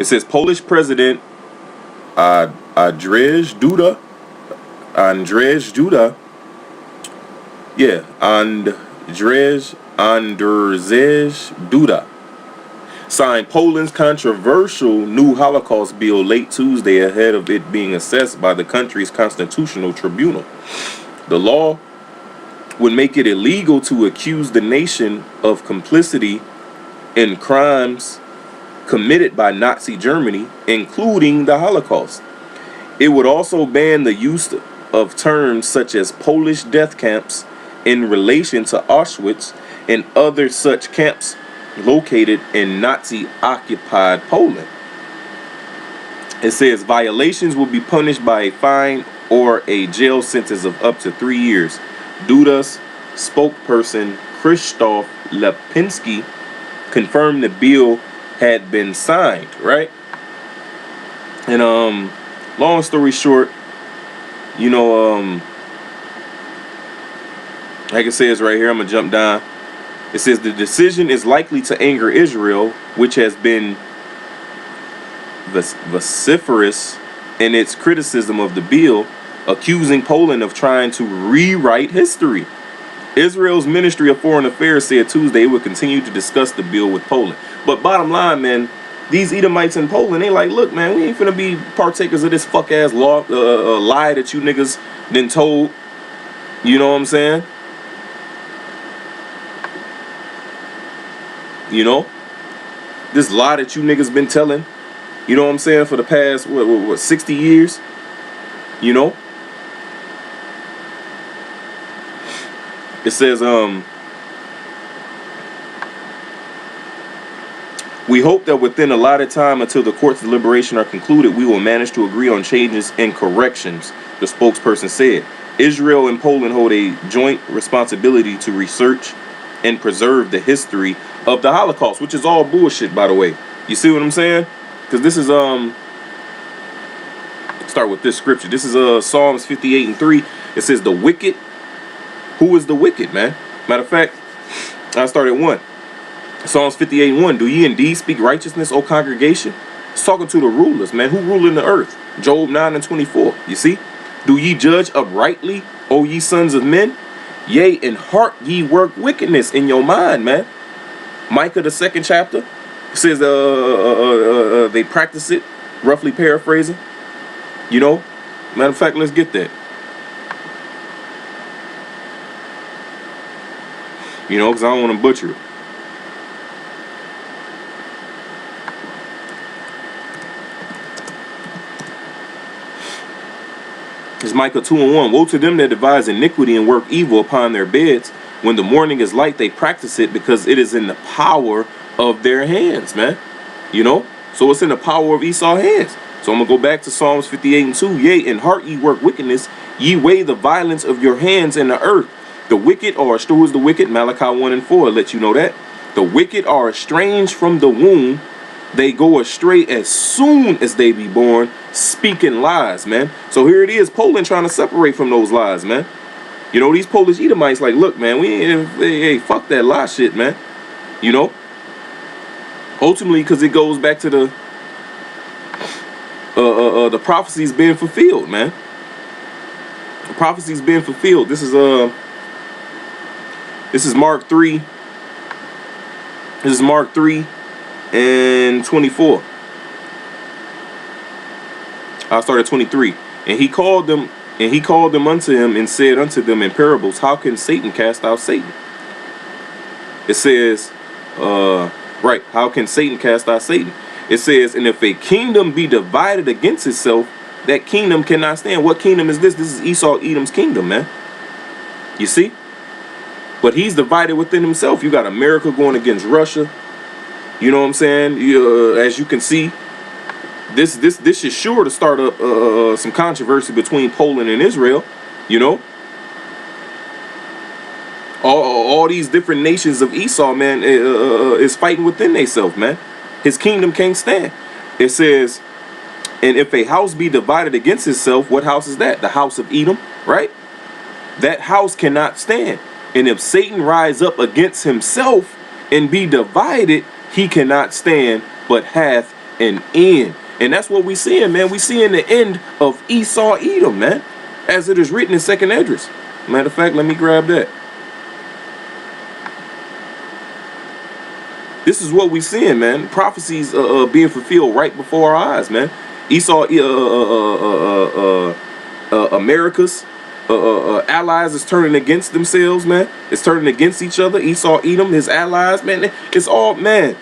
It says Polish President Andrzej Duda, Andrzej Duda signed Poland's controversial new Holocaust bill late Tuesday ahead of it being assessed by the country's constitutional tribunal. The law would make it illegal to accuse the nation of complicity in crimes committed by Nazi Germany, including the Holocaust. It would also ban the use of terms such as Polish death camps in relation to Auschwitz and other such camps located in Nazi-occupied Poland. It says violations will be punished by a fine or a jail sentence of up to 3 years. Duda's spokesperson Krzysztof Lipinski confirmed the bill had been signed, right? And long story short, like it says right here, I'm gonna jump down. It says the decision is likely to anger Israel, which has been vociferous in its criticism of the bill, accusing Poland of trying to rewrite history. Israel's Ministry of Foreign Affairs said Tuesday it would continue to discuss the bill with Poland. But bottom line, man, these Edomites in Poland, they like, look, man, we ain't finna be partakers of this fuck-ass lie that you niggas been told. You know what I'm saying? This lie that you niggas been telling, you know what I'm saying, for the past, what 60 years? It says, we hope that within a allotted time until the court's deliberation are concluded, we will manage to agree on changes and corrections, the spokesperson said. Israel and Poland hold a joint responsibility to research and preserve the history of the Holocaust, which is all bullshit, by the way. You see what I'm saying? Because this is start with this scripture. This is Psalms 58:3. It says the wicked. Who is the wicked, man? Matter of fact, I started 1. Psalms 58:1. Do ye indeed speak righteousness, O congregation? It's talking to the rulers, man. Who rule in the earth? Job 9:24. You see? Do ye judge uprightly, O ye sons of men? Yea, in heart ye work wickedness in your mind, man. Micah, the 2nd chapter, says they practice it, roughly paraphrasing. Matter of fact, let's get that. Because I don't want to butcher it. It's Micah 2:1. Woe to them that devise iniquity and work evil upon their beds. When the morning is light, they practice it because it is in the power of their hands, man. So it's in the power of Esau's hands. So I'm going to go back to Psalms 58:2. Yea, in heart ye work wickedness. Ye weigh the violence of your hands in the earth. The wicked are, who is the wicked? Malachi 1:4 let you know that. The wicked are estranged from the womb. They go astray as soon as they be born, speaking lies, man. So here it is, Poland trying to separate from those lies, man. These Polish Edomites like, look, man, we ain't, hey, fuck that lie shit, man. Ultimately, because it goes back to the prophecies being fulfilled, man. The prophecies being fulfilled. This is Mark 3. This is Mark 3:24. I started 23. And he called them unto him and said unto them in parables, how can Satan cast out Satan? It says, how can Satan cast out Satan? It says, and if a kingdom be divided against itself, that kingdom cannot stand. What kingdom is this? This is Esau, Edom's kingdom, man. You see? But he's divided within himself. You got America going against Russia. You know what I'm saying? As you can see, this is sure to start up some controversy between Poland and Israel. All these different nations of Esau, man, is fighting within themselves, man. His kingdom can't stand. It says, and if a house be divided against itself, what house is that? The house of Edom, right? That house cannot stand. And if Satan rise up against himself and be divided, he cannot stand, but hath an end. And that's what we seeing, man. We seeing the end of Esau Edom, man, as it is written in 2nd Esdras. Matter of fact, let me grab that. This is what we seeing, man. Prophecies being fulfilled right before our eyes, man. Esau, America's allies is turning against themselves, man. It's turning against each other. Esau, Edom, his allies, man. It's all, man.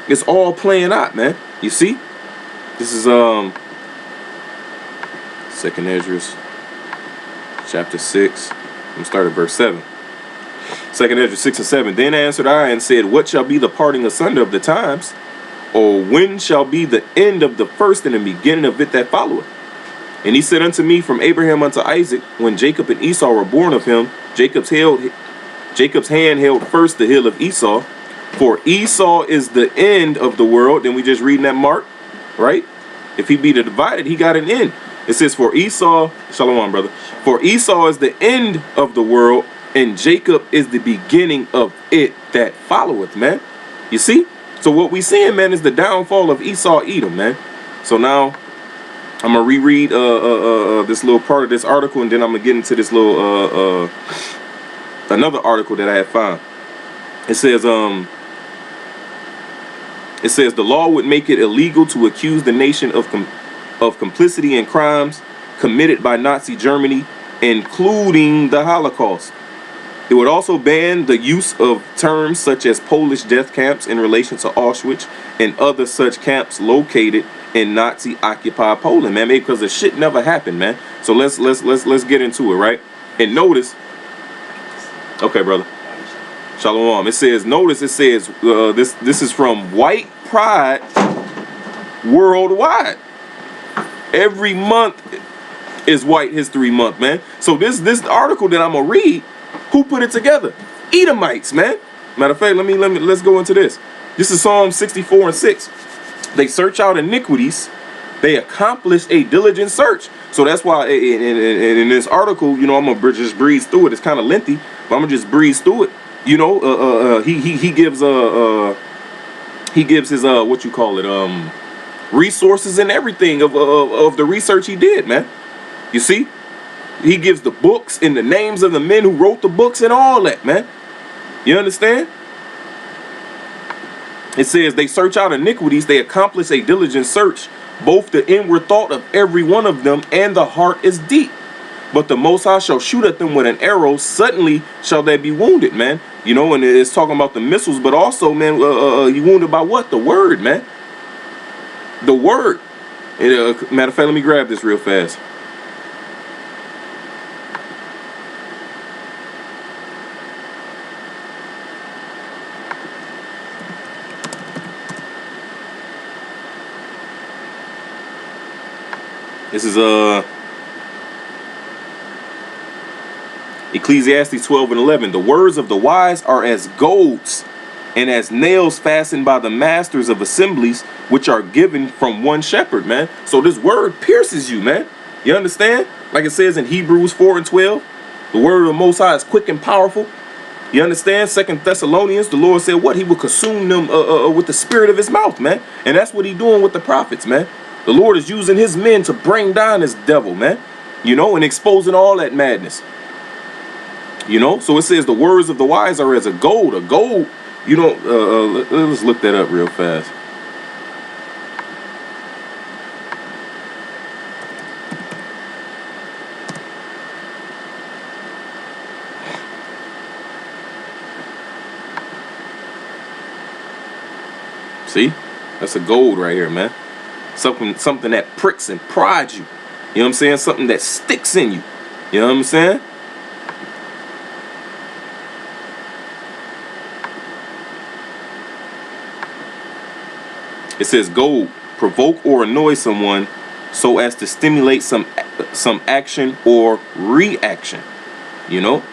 It's all playing out, man. You see? This is 2nd Esdras, chapter 6. I'm gonna start at verse 7. 2nd Esdras 6 and 7. Then answered I and said, what shall be the parting asunder of the times? Or when shall be the end of the first and the beginning of it that followeth? And he said unto me, from Abraham unto Isaac, when Jacob and Esau were born of him, Jacob's hand held first the hill of Esau. For Esau is the end of the world. Then we just reading that mark, right? If he be divided, he got an end. It says, for Esau, shalom, brother. For Esau is the end of the world, and Jacob is the beginning of it that followeth, man. You see? So what we seeing, man, is the downfall of Esau Edom, man. So now I'm gonna reread this little part of this article, and then I'm gonna get into this little another article that I had found. It says the law would make it illegal to accuse the nation of complicity in crimes committed by Nazi Germany, including the Holocaust. It would also ban the use of terms such as Polish death camps in relation to Auschwitz and other such camps located in Nazi-occupied Poland, man, because the shit never happened, man. So let's get into it, right? And notice, okay, brother, shalom. It says, notice it says this is from White Pride Worldwide. Every month is White History Month, man. So this article that I'm gonna read, who put it together? Edomites, man. Matter of fact, let's go into this. This is Psalm 64 and 6. They search out iniquities. They accomplish a diligent search. So that's why in this article, you know, I'm gonna just breeze through it. It's kind of lengthy, but I'm gonna just breeze through it. You know, he gives his what you call it, resources and everything of the research he did, man. You see, he gives the books and the names of the men who wrote the books and all that, man. You understand? It says they search out iniquities, they accomplish a diligent search, both the inward thought of every one of them and the heart is deep. But the Most High shall shoot at them with an arrow, suddenly shall they be wounded, man. You know, and it's talking about the missiles, but also, man, he wounded by what? The word, man. The word. Matter of fact, let me grab this real fast. This is Ecclesiastes 12 and 11. The words of the wise are as golds, and as nails fastened by the masters of assemblies, which are given from one shepherd, man. So this word pierces you, man. You understand? Like it says in Hebrews 4 and 12, the word of the Most High is quick and powerful. You understand? 2 Thessalonians, the Lord said what? He will consume them with the spirit of his mouth, man. And that's what he's doing with the prophets, man. The Lord is using his men to bring down this devil, man. You know, and exposing all that madness. You know, so it says the words of the wise are as a gold. A gold, you know, let's look that up real fast. See, that's a gold right here, man. Something that pricks and prods you. You know what I'm saying? Something that sticks in you. You know what I'm saying? It says gold, provoke or annoy someone so as to stimulate some action or reaction. You know?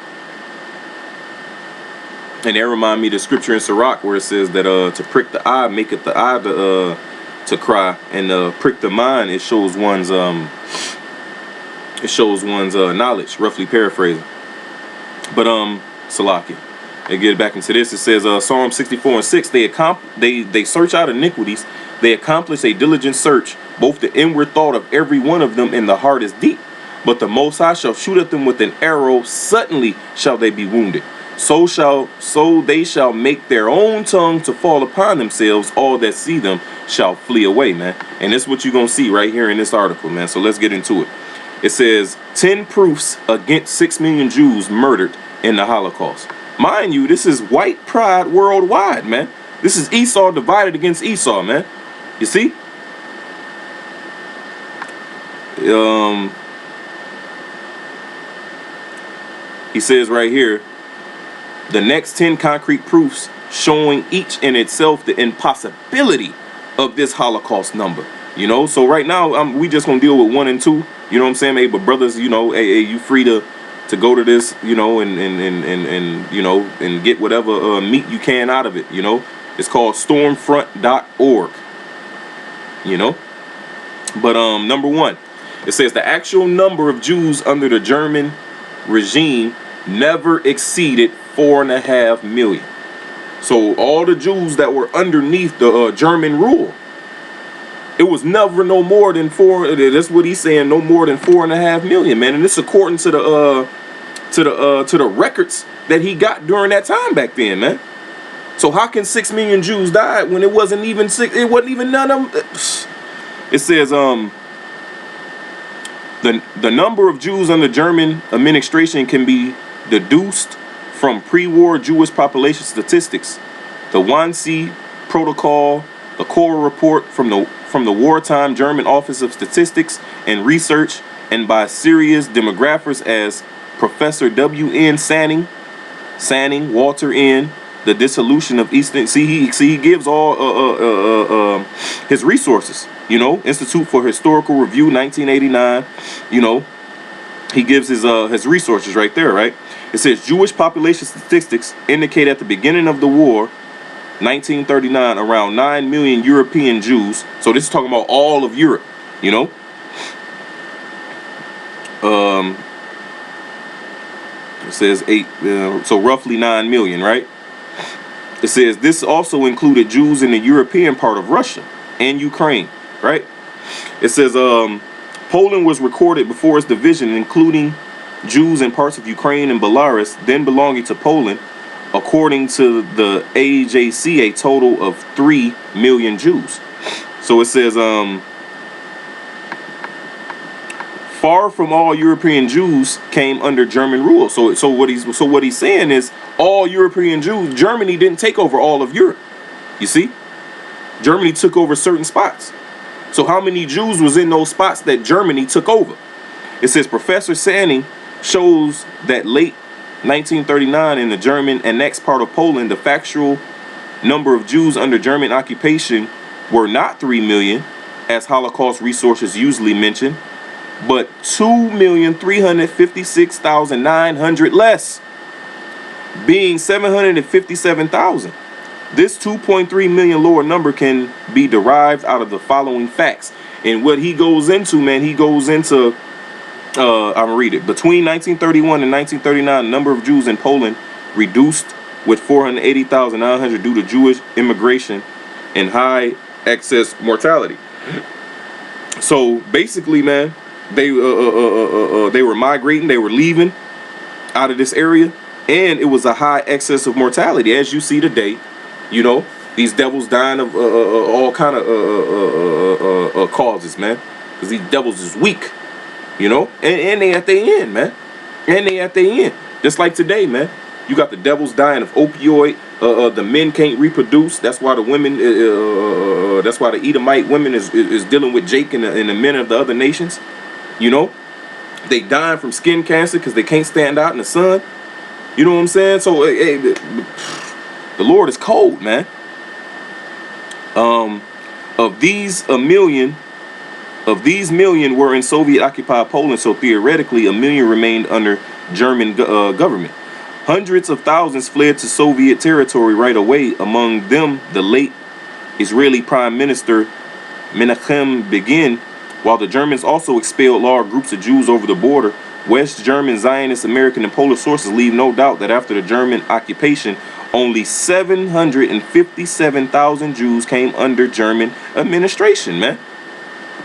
And that remind me of the scripture in Sirach where it says that to prick the eye maketh the eye to cry, and prick the mind, it shows one's knowledge, roughly paraphrasing. But Salakia. They get back into this. It says, Psalm 64:6. They search out iniquities. They accomplish a diligent search. Both the inward thought of every one of them and the heart is deep. But the Most High shall shoot at them with an arrow. Suddenly shall they be wounded. So they shall make their own tongue to fall upon themselves. All that see them shall flee away, man. And that's what you're going to see right here in this article, man. So let's get into it. It says 10 proofs against 6 million Jews murdered in the Holocaust. Mind you, this is white pride worldwide, man. This is Esau divided against Esau, man. You see? He says right here, the next 10 concrete proofs showing each in itself the impossibility of this Holocaust number. You know, so right now we just gonna deal with 1 and 2. You know what I'm saying? Hey, but brothers, you know, hey, you free to go to this, you know, and you know, and get whatever meat you can out of it. You know, it's called stormfront.org. You know, but number 1, it says the actual number of Jews under the German regime never exceeded 4.5 million. So all the Jews that were underneath the German rule, it was never no more than 4. That's what he's saying, no more than 4.5 million, man. And this according to the records that he got during that time back then, man. So how can 6 million Jews die when it wasn't even 6? It wasn't even none of them. It says the number of Jews under German administration can be deduced from pre-war Jewish population statistics, the Wannsee Protocol, the Core Report from the wartime German Office of Statistics and Research, and by serious demographers as Professor W.N. Sanning, Walter N., the dissolution of Eastern. He gives all his resources. You know, Institute for Historical Review, 1989. You know, he gives his resources right there, right? It says Jewish population statistics indicate at the beginning of the war, 1939, around 9 million European Jews. So this is talking about all of Europe, you know. It says 8, so roughly 9 million, right? It says this also included Jews in the European part of Russia and Ukraine, right? It says Poland was recorded before its division, including Jews in parts of Ukraine and Belarus, then belonging to Poland. According to the AJC, a total of 3 million Jews. So it says, far from all European Jews came under German rule. So what he's saying is all European Jews. Germany didn't take over all of Europe. You see, Germany took over certain spots. So how many Jews was in those spots that Germany took over? It says Professor Sanning shows that late 1939 in the German annexed part of Poland, the factual number of Jews under German occupation were not 3 million, as Holocaust resources usually mention, but 2,356,900 less, being 757,000. This 2.3 million lower number can be derived out of the following facts. And what he goes into, man, he goes into I'm gonna read it. Between 1931 and 1939, the number of Jews in Poland reduced with 480,900 due to Jewish immigration and high excess mortality. So basically, man, they were migrating, they were leaving out of this area, and it was a high excess of mortality, as you see today. You know, these devils dying of all kind of causes, man, because these devils is weak. You know, and they at their end, man. And they at their end. Just like today, man. You got the devils dying of opioid. The men can't reproduce. That's why the women, that's why the Edomite women is dealing with Jake and the men of the other nations. You know, they dying from skin cancer because they can't stand out in the sun. You know what I'm saying? So, hey, the Lord is cold, man. Of these million were in Soviet-occupied Poland, so theoretically, 1 million remained under German government. Hundreds of thousands fled to Soviet territory right away, among them the late Israeli Prime Minister Menachem Begin, while the Germans also expelled large groups of Jews over the border. West German, Zionist, American, and Polish sources leave no doubt that after the German occupation, only 757,000 Jews came under German administration, man.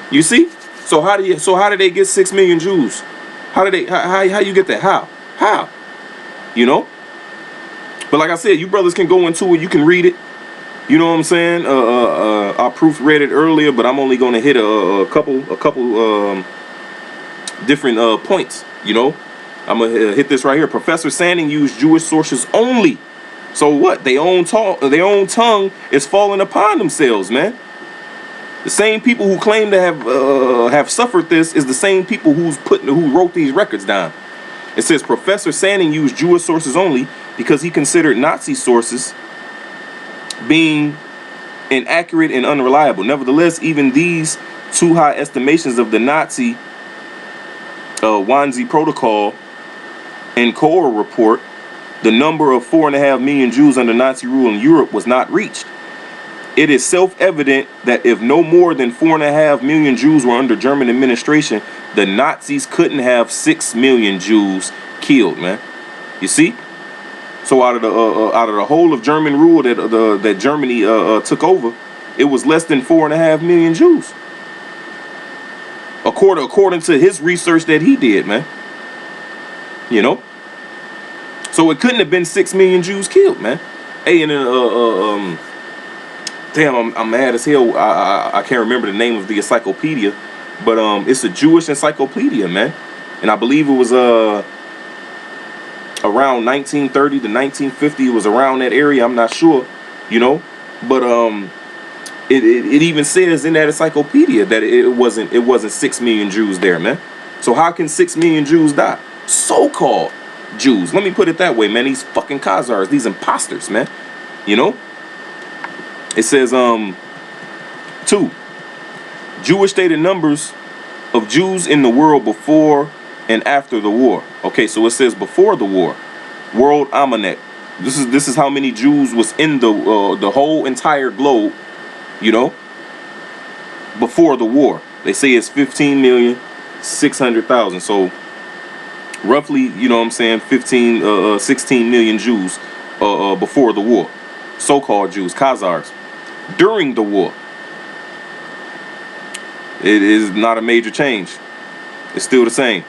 You see? So how did they get 6 million Jews? How you get that? How? You know? But like I said, you brothers can go into it, you can read it. You know what I'm saying? I proofread it earlier, but I'm only going to hit a couple different points. You know, I'm gonna hit this right here. Professor Sanding used Jewish sources only. So what? Their own tongue is falling upon themselves, man. The same people who claim to have suffered this is the same people who wrote these records down. It says Professor Sanding used Jewish sources only because he considered Nazi sources being inaccurate and unreliable. Nevertheless, even these too high estimations of the Nazi Wannsee Protocol and Core report, the number of 4.5 million Jews under Nazi rule in Europe was not reached. It is self-evident that if no more than 4.5 million Jews were under German administration, the Nazis couldn't have 6 million Jews killed, man. You see? So out of the whole of German rule that Germany took over, it was less than 4.5 million Jews. According to his research that he did, man. You know? So it couldn't have been 6 million Jews killed, man. Hey, and then damn, I'm mad as hell. I can't remember the name of the encyclopedia, but it's a Jewish encyclopedia, man. And I believe it was around 1930 to 1950. It was around that area. I'm not sure, you know, but it even says in that encyclopedia that it wasn't 6 million Jews there, man. So how can 6 million Jews die? So-called Jews. Let me put it that way, man. These fucking Khazars, these imposters, man. You know. It says 2. Jewish stated numbers of Jews in the world before and after the war. Okay, so it says before the war. World Almanac. This is how many Jews was in the whole entire globe, you know, before the war. They say it's 15,600,000. So roughly, you know what I'm saying, 16 million Jews before the war. So-called Jews, Khazars. During the war, it is not a major change. It's still the same.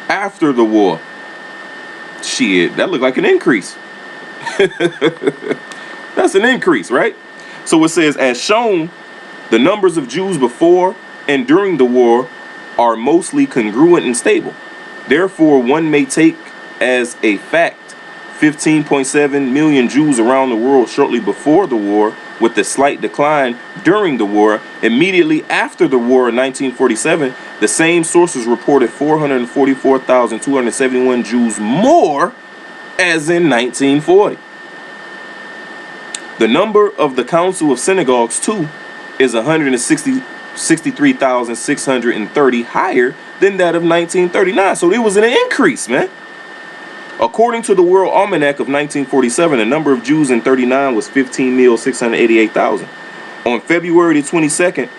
After the war, shit, that looked like an increase. That's an increase, right? So it says, as shown, the numbers of Jews before and during the war are mostly congruent and stable. Therefore, one may take as a fact 15.7 million Jews around the world shortly before the war, with a slight decline during the war. Immediately after the war in 1947, the same sources reported 444,271 Jews more as in 1940. The number of the Council of Synagogues, too, is 163,630 higher than that of 1939. So there was an increase, man. According to the World Almanac of 1947, the number of Jews in 39 was 15,688,000. On February 22nd,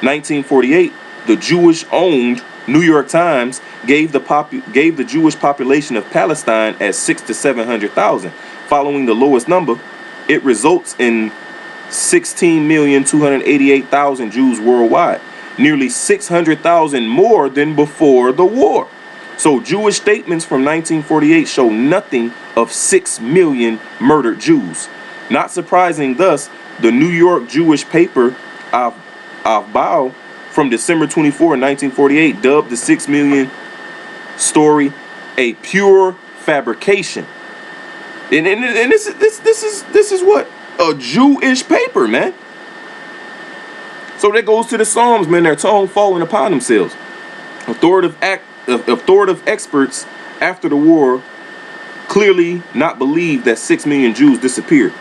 1948, the Jewish-owned New York Times gave the Jewish population of Palestine as 600,000 to 700,000. Following the lowest number, it results in 16,288,000 Jews worldwide, nearly 600,000 more than before the war. So Jewish statements from 1948 show nothing of 6 million murdered Jews. Not surprising, thus, the New York Jewish paper Avbao from December 24, 1948 dubbed the 6 million story a pure fabrication. And this is what? A Jewish paper, man. So that goes to the Psalms, man. Their tongue falling upon themselves. Authoritative experts after the war clearly not believe that 6 million Jews disappeared.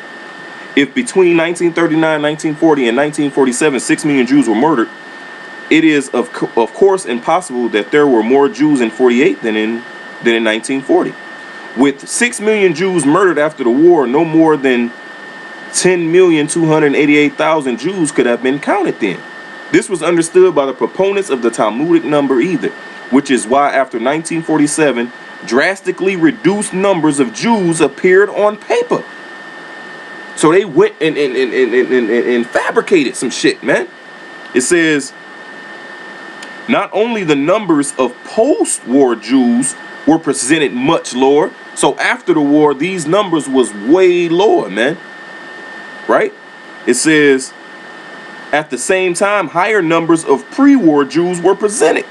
If between 1939, 1940, and 1947, 6 million Jews were murdered, it is of course impossible that there were more Jews in 48 than in 1940. With 6 million Jews murdered after the war, no more than 10,288,000 Jews could have been counted then. This was understood by the proponents of the Talmudic number either. which is why after 1947, drastically reduced numbers of Jews appeared on paper. So they went and fabricated some shit, man. It says, not only the numbers of post-war Jews were presented much lower, so after the war, these numbers was way lower, man. Right? It says, at the same time, higher numbers of pre-war Jews were presented.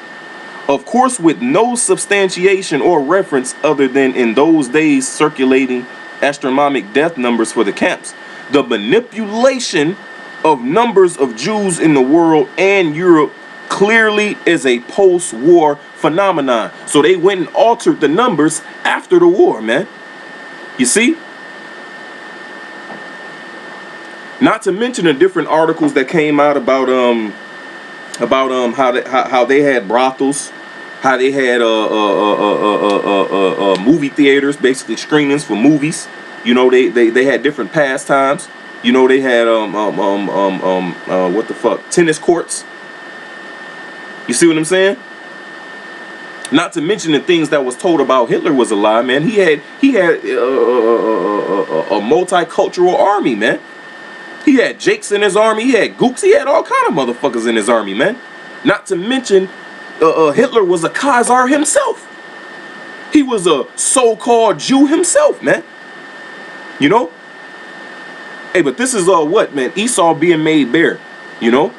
Of course, with no substantiation or reference other than in those days circulating astronomical death numbers for the camps. The manipulation of numbers of Jews in the world and Europe clearly is a post-war phenomenon. So they went and altered the numbers after the war, man. You see? Not to mention the different articles that came out about how they had brothels, how they had movie theaters, basically screenings for movies. You know, they had different pastimes. You know, they had what the fuck, tennis courts. You see what I'm saying? Not to mention the things that was told about Hitler was a lie, man. He had a multicultural army, man. He had Jakes in his army. He had Gooks. He had all kind of motherfuckers in his army, man. Not to mention, Hitler was a Khazar himself. He was a so-called Jew himself, man. You know? Hey, but this is what, man? Esau being made bare, you know?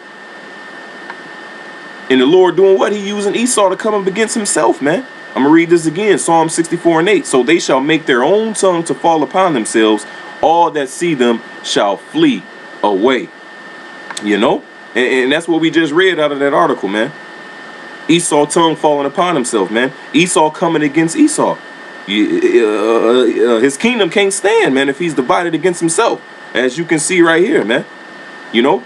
And the Lord doing what? He using Esau to come up against himself, man. I'm going to read this again. Psalm 64:8. So they shall make their own tongue to fall upon themselves. All that see them shall flee away. You know? And that's what we just read out of that article, man. Esau tongue falling upon himself, man. Esau coming against Esau. His kingdom can't stand, man, if he's divided against himself. As you can see right here, man. You know?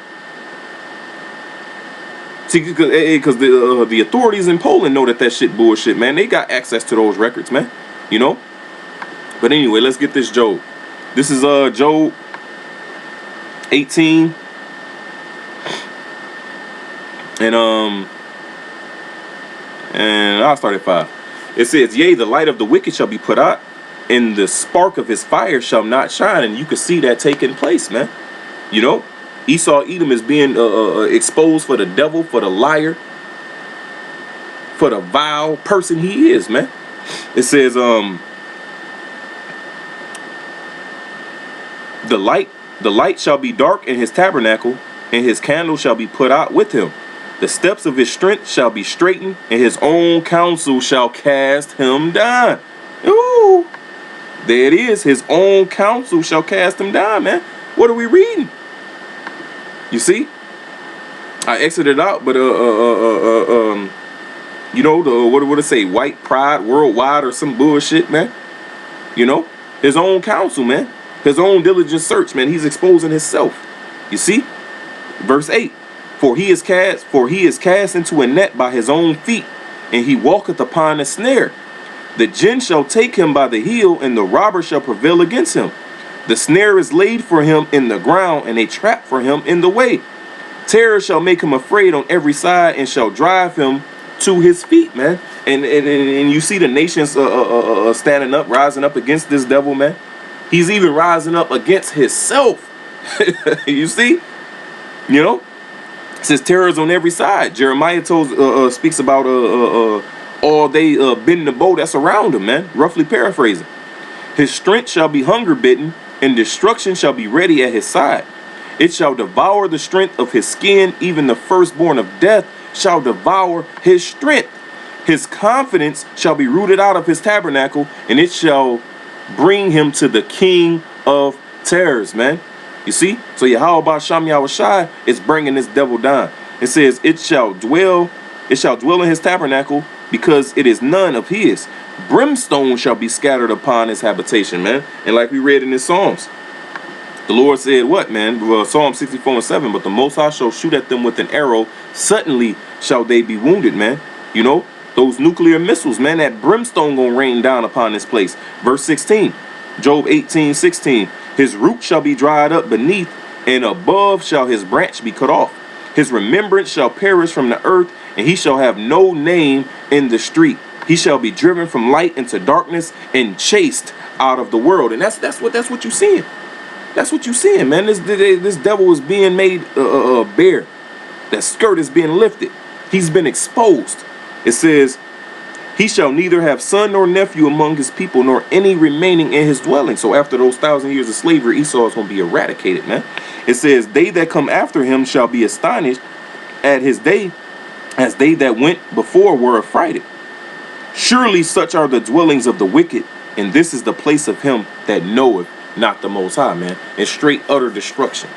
See, because the authorities in Poland know that shit bullshit, man. They got access to those records, man. You know? But anyway, let's get this Job. This is Job 18. And I'll start at 5. It says, yea, the light of the wicked shall be put out, and the spark of his fire shall not shine. And you can see that taking place, man. You know? Esau Edom is being exposed for the devil, for the liar, for the vile person he is, man. It says, the light shall be dark in his tabernacle, and his candle shall be put out with him. The steps of his strength shall be straightened, and his own counsel shall cast him down. Ooh, there it is. His own counsel shall cast him down, man. What are we reading? You see? I exited out, but you know, what would it say? White pride worldwide or some bullshit, man. You know, his own counsel, man. His own diligent search, man. He's exposing himself. You see? Verse 8. For he is cast into a net by his own feet, and he walketh upon a snare. The gin shall take him by the heel, and the robber shall prevail against him. The snare is laid for him in the ground, and a trap for him in the way. Terror shall make him afraid on every side, and shall drive him to his feet, man. And you see the nations standing up, rising up against this devil, man. He's even rising up against himself. You see? You know? It says terrors on every side. Jeremiah speaks about all they bend the bow that's around him, man. Roughly paraphrasing. His strength shall be hunger bitten, and destruction shall be ready at his side. It shall devour the strength of his skin, even the firstborn of death shall devour his strength. His confidence shall be rooted out of his tabernacle, and it shall bring him to the king of terrors, man. You see? So Yahweh Sham Yahushai is bringing this devil down. It says, it shall dwell in his tabernacle, because it is none of his. Brimstone shall be scattered upon his habitation, man. And like we read in the Psalms, the Lord said what, man? Psalm 64:7, but the Most High shall shoot at them with an arrow. Suddenly shall they be wounded, man. You know, those nuclear missiles, man, that brimstone gonna rain down upon this place. Verse 16, Job 18:16. His root shall be dried up beneath, and above shall his branch be cut off. His remembrance shall perish from the earth, and he shall have no name in the street. He shall be driven from light into darkness and chased out of the world. And that's what you seeing. That's what you seeing, man. This devil is being made bare. That skirt is being lifted. He's been exposed. It says, he shall neither have son nor nephew among his people, nor any remaining in his dwelling. So after those 1,000 years of slavery, Esau is going to be eradicated, man. It says, they that come after him shall be astonished at his day, as they that went before were affrighted. Surely such are the dwellings of the wicked, and this is the place of him that knoweth not the Most High, man. And straight utter destruction.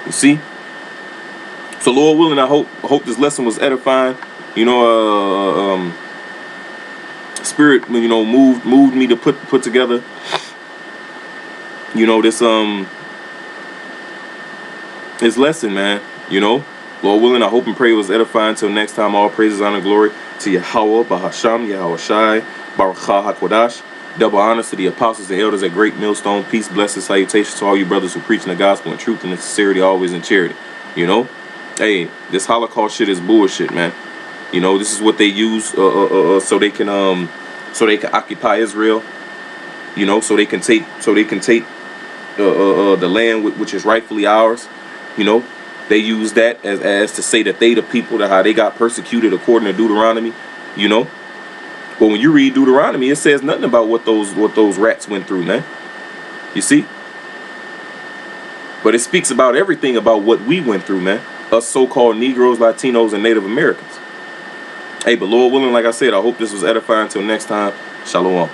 You see? So Lord willing, I hope this lesson was edifying. You know, Spirit, you know, moved me to put together, you know, this lesson, man. You know, Lord willing, I hope and pray it was edifying. Until next time, all praises, honor, glory to Yahweh, Bahasham, Yahweh Shai, Baruch HaKodash. Double honors to the apostles and elders at Great Millstone. Peace, blessings, salutations to all you brothers who preaching the gospel in truth and in sincerity, always in charity. You know, hey, this Holocaust shit is bullshit, man. You know, this is what they use so they can occupy Israel. You know, so they can take the land which is rightfully ours. You know, they use that as to say that they the people, that how they got persecuted according to Deuteronomy. You know, but when you read Deuteronomy, it says nothing about what those rats went through, man. You see, but it speaks about everything about what we went through, man. Us so-called Negroes, Latinos, and Native Americans. Hey, but Lord willing, like I said, I hope this was edifying. Until next time, Shalom.